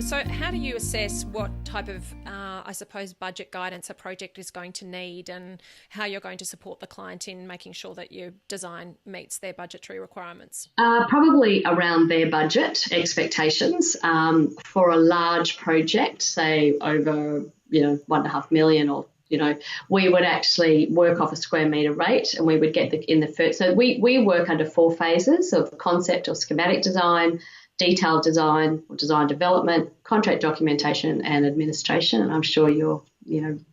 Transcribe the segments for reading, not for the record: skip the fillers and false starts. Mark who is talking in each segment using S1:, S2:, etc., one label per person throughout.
S1: So how do you assess what type of, I suppose, budget guidance a project is going to need and how you're going to support the client in making sure that your design meets their budgetary requirements?
S2: Probably around their budget expectations for a large project, say over, 1.5 million or we would actually work off a square metre rate and we would get in the first. So we work under 4 phases of concept or schematic design, detailed design or design development, contract documentation and administration. And I'm sure your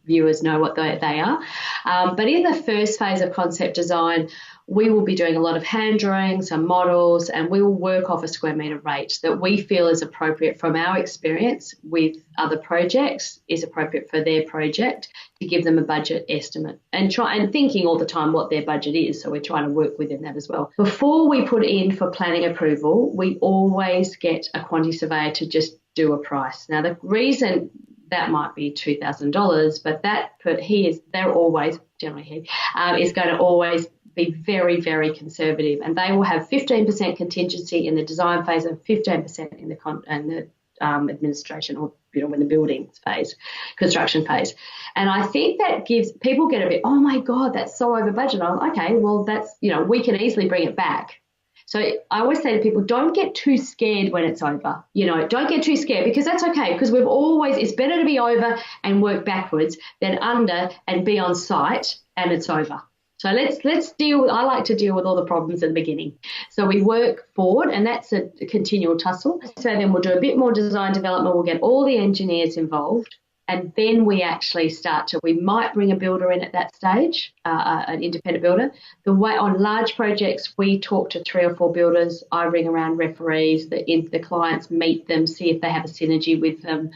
S2: viewers know what they are. But in the first phase of concept design, we will be doing a lot of hand drawings and models, and we will work off a square metre rate that we feel is appropriate from our experience with other projects, is appropriate for their project, to give them a budget estimate and thinking all the time what their budget is. So we're trying to work within that as well. Before we put in for planning approval, we always get a quantity surveyor to just do a price. Now, the reason that might be $2,000, but they're always, generally he, is going to always be very, very conservative, and they will have 15% contingency in the design phase and 15% in the administration or in the building phase, construction phase. And I think that gives people get a bit, oh my God, that's so over budget. I'm okay, well that's we can easily bring it back. So I always say to people, don't get too scared when it's over. Don't get too scared, because that's okay, because it's better to be over and work backwards than under and be on site and it's over. So let's deal with, I like to deal with all the problems at the beginning. So we work forward, and that's a continual tussle. So then we'll do a bit more design development. We'll get all the engineers involved, and then we actually we might bring a builder in at that stage, an independent builder. On large projects, we talk to 3 or 4 builders. I ring around referees, the clients, meet them, see if they have a synergy with them.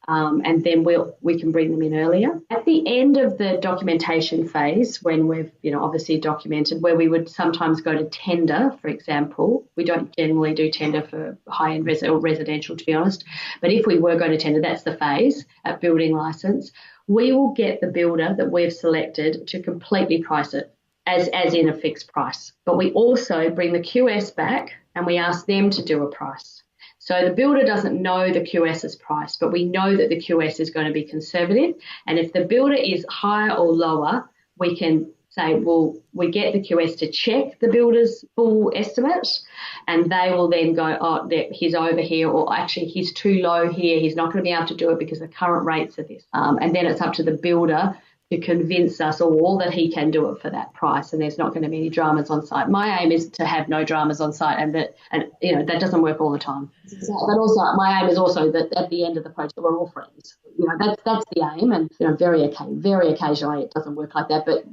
S2: And then we can bring them in earlier. At the end of the documentation phase, when we've obviously documented, where we would sometimes go to tender, for example, we don't generally do tender for high-end or residential, to be honest, but if we were going to tender, that's the phase at building licence. We will get the builder that we've selected to completely price it as in a fixed price. But we also bring the QS back and we ask them to do a price. So the builder doesn't know the QS's price, but we know that the QS is going to be conservative. And if the builder is higher or lower, we can say, well, we get the QS to check the builder's full estimate, and they will then go, oh, he's over here, or actually he's too low here. He's not going to be able to do it because the current rates are this. And then it's up to the builder to convince us all that he can do it for that price, and there's not going to be any dramas on site. My aim is to have no dramas on site, and that doesn't work all the time. But also, my aim is also that at the end of the project we're all friends. That's the aim, and very occasionally it doesn't work like that, but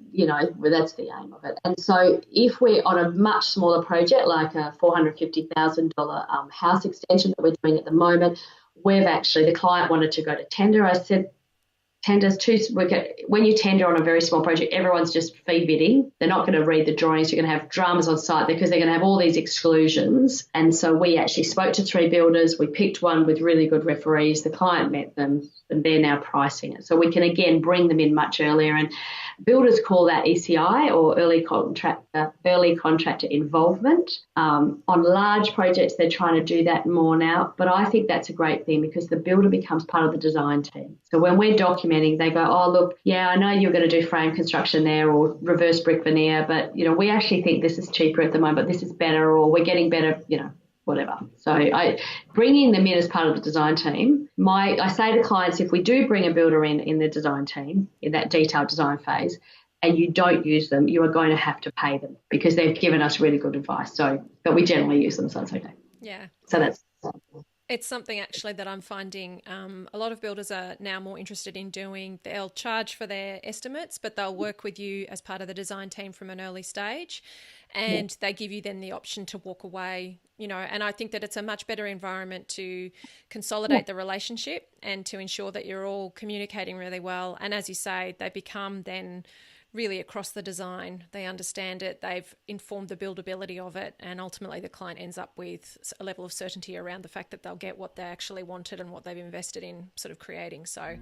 S2: that's the aim of it. And so if we're on a much smaller project like a $450,000 house extension that we're doing at the moment, the client wanted to go to tender. I said, when you tender on a very small project, everyone's just fee bidding. They're not going to read the drawings. You're going to have dramas on site because they're going to have all these exclusions. And so we actually spoke to 3 builders. We picked one with really good referees. The client met them, and they're now pricing it. So we can, again, bring them in much earlier. And builders call that ECI, or early contractor involvement. On large projects, they're trying to do that more now. But I think that's a great thing, because the builder becomes part of the design team. So when we're documenting, they go, oh, look, yeah, I know you're going to do frame construction there or reverse brick veneer, but, we actually think this is cheaper at the moment, this is better, or we're getting better, whatever. So bringing them in as part of the design team, I say to clients, if we do bring a builder in the design team, in that detailed design phase, and you don't use them, you are going to have to pay them, because they've given us really good advice. So, but we generally use them, so it's okay.
S1: Yeah.
S2: So that's...
S1: It's something actually that I'm finding a lot of builders are now more interested in doing. They'll charge for their estimates, but they'll work with you as part of the design team from an early stage, and they give you then the option to walk away, and I think that it's a much better environment to consolidate the relationship and to ensure that you're all communicating really well. And as you say, they become then really across the design. They understand it, they've informed the buildability of it, and ultimately the client ends up with a level of certainty around the fact that they'll get what they actually wanted and what they've invested in sort of creating. So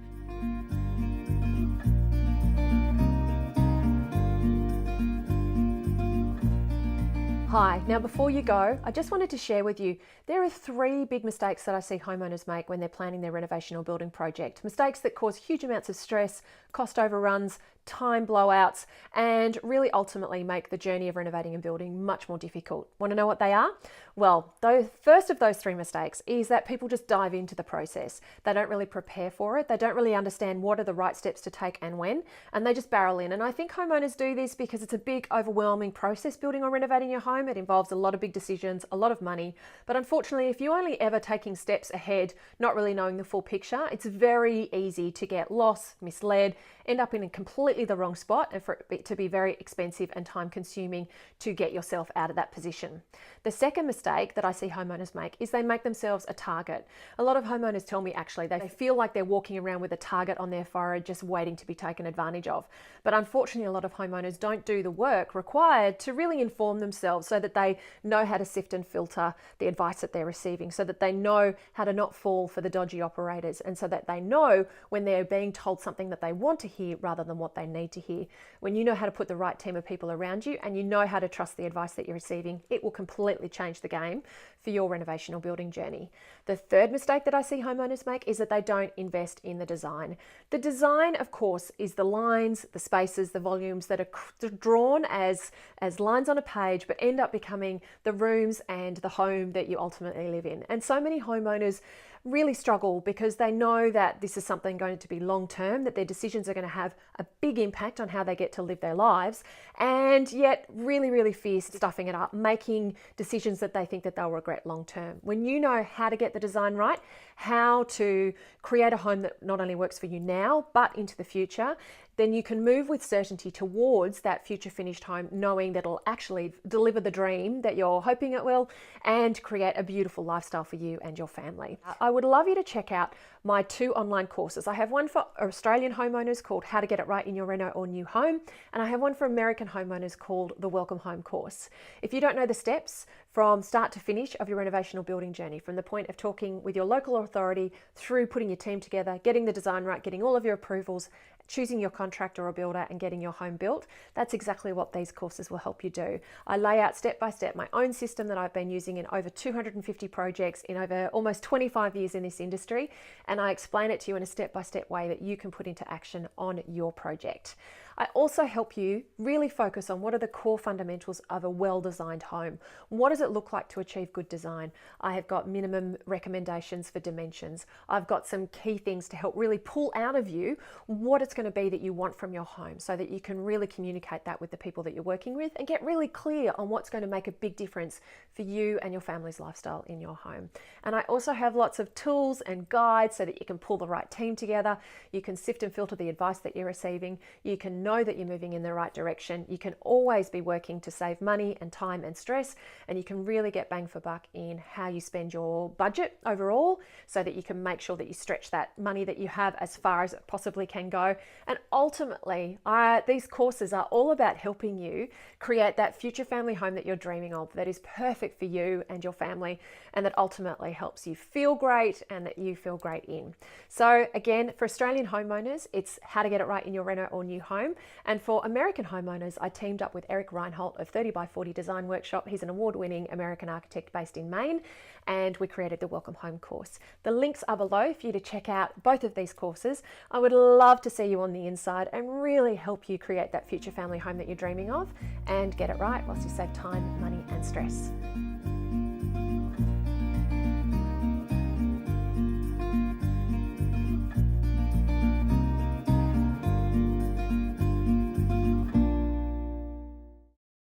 S3: Hi, now before you go, I just wanted to share with you, there are 3 big mistakes that I see homeowners make when they're planning their renovation or building project. Mistakes that cause huge amounts of stress, cost overruns, time blowouts, and really ultimately make the journey of renovating and building much more difficult. Want to know what they are? Well, the first of those 3 mistakes is that people just dive into the process. They don't really prepare for it. They don't really understand what are the right steps to take and when, and they just barrel in. And I think homeowners do this because it's a big, overwhelming process building or renovating your home. It involves a lot of big decisions, a lot of money. But unfortunately, if you're only ever taking steps ahead, not really knowing the full picture, it's very easy to get lost, misled, end up in a completely the wrong spot, and for it to be very expensive and time consuming to get yourself out of that position. The second mistake that I see homeowners make is they make themselves a target. A lot of homeowners tell me actually they feel like they're walking around with a target on their forehead just waiting to be taken advantage of. But unfortunately, a lot of homeowners don't do the work required to really inform themselves so that they know how to sift and filter the advice that they're receiving, so that they know how to not fall for the dodgy operators, and so that they know when they're being told something that they want to hear rather than what they need to hear. When you know how to put the right team of people around you and you know how to trust the advice that you're receiving, it will completely change the game for your renovation or building journey. The third mistake that I see homeowners make is that they don't invest in the design. The design, of course, is the lines, the spaces, the volumes that are drawn as lines on a page, but end up becoming the rooms and the home that you ultimately live in. And so many homeowners really struggle because they know that this is something going to be long term, that their decisions are going to have a big impact on how they get to live their lives, and yet really fear stuffing it up, making decisions that they think that they'll regret long term. When you know how to get the design right, how to create a home that not only works for you now but into the future, then you can move with certainty towards that future finished home, knowing that it'll actually deliver the dream that you're hoping it will and create a beautiful lifestyle for you and your family. I would love you to check out my 2 online courses. I have one for Australian homeowners called How to Get It Right in Your Reno or New Home, and I have one for American homeowners called the Welcome Home course. If you don't know the steps from start to finish of your renovation or building journey, from the point of talking with your local authority through putting your team together, getting the design right, getting all of your approvals, choosing your contractor or builder and getting your home built, that's exactly what these courses will help you do. I lay out step by step my own system that I've been using in over 250 projects in over almost 25 years in this industry, and I explain it to you in a step-by-step way that you can put into action on your project. I also help you really focus on what are the core fundamentals of a well-designed home. What does it look like to achieve good design? I have got minimum recommendations for dimensions. I've got some key things to help really pull out of you what it's going to be that you want from your home, so that you can really communicate that with the people that you're working with and get really clear on what's going to make a big difference for you and your family's lifestyle in your home. And I also have lots of tools and guides so that you can pull the right team together. You can sift and filter the advice that you're receiving. You can know that you're moving in the right direction. You can always be working to save money and time and stress, and you can really get bang for buck in how you spend your budget overall, so that you can make sure that you stretch that money that you have as far as it possibly can go. And ultimately, these courses are all about helping you create that future family home that you're dreaming of, that is perfect for you and your family, and that ultimately helps you feel great and that you feel great in. So again, for Australian homeowners, it's How to Get It Right in Your Reno or New Home. And for American homeowners, I teamed up with Eric Reinhold of 30x40 Design Workshop. He's an award-winning American architect based in Maine, and we created the Welcome Home course. The links are below for you to check out both of these courses. I would love to see you on the inside and really help you create that future family home that you're dreaming of and get it right whilst you save time, money and stress.